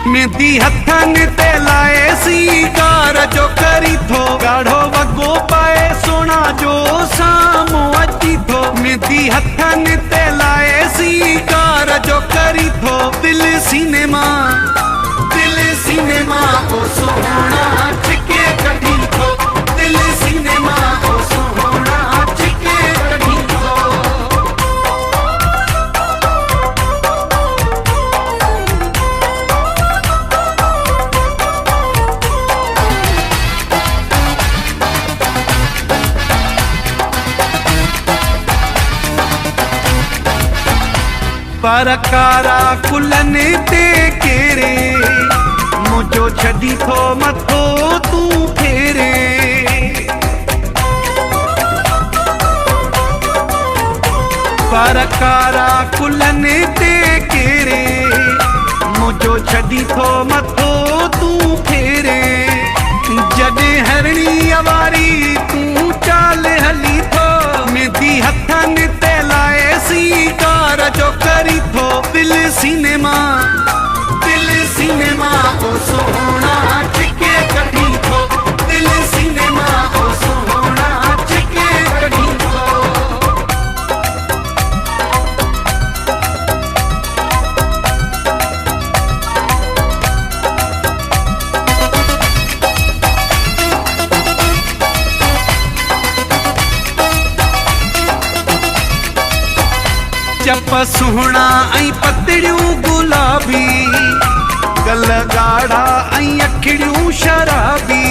मेहंदी हथनि ते लाए सी कार जो करी थो गाढ़ो वॻो पाए सोना जो साम्हूं अची थो मेहंदी हथनि ते लाए सी कार जो करी थो दिल सिनेमा ओ सोना छिके कढी थो दिल सिनेमा ओ सोना छिके कढी थो। पर कारा कुलनि ते केरे मुझो छड़ी थो मथो तू फेरे पर कारा कुलनि ते केरे मुझो छड़ी थो मथो तू फेरे जॾहिं हरणी अवारी तू चाल हली थो मेहंदी हथनि ते लाए सी कार जो करी थो दिल सिनेमा ओ सोना छिके कढी थो दिल सिनेमा ओ सोना छिके कढी थो। चप सुहिणा ऐं पतड़ियूं गुलाबी गल गाढ़ा ऐं अखिड़ियूं शराबी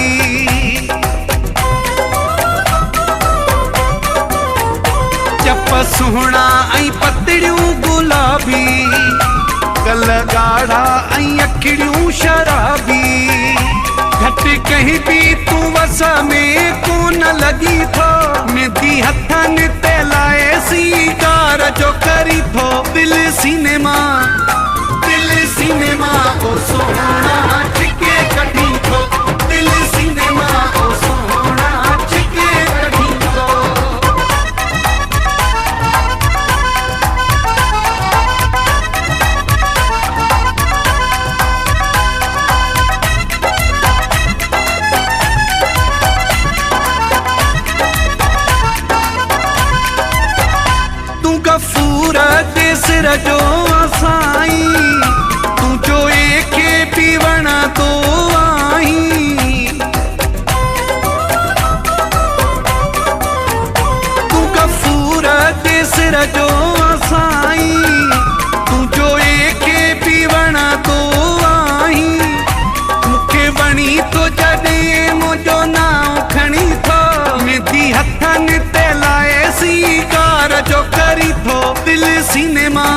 चप सुहिणा ऐं पतड़ियूं गुलाबी गल गाढ़ा ऐं अखिड़ियूं शराबी घटि कहीं बि तूं वस में कोन लॻी थो मेहंदी हथनि ते लाए सी कार जो करी थो दिल सिनेमा ओ सोना छिके कढी थो दिल सिनेमा ओ सोना छिके कढी थो। तू गफूर ते सिर जो साईं तू जो एके पीवण तो आई तू गफूर ते सिर जो साईं तू जो एके पीवण तो आई मूंखे वणी तो जॾहिं मुंहिंजो नाम खणी थो मेहंदी हथनि ते लाए सी कार जो करी थो दिल सिनेमा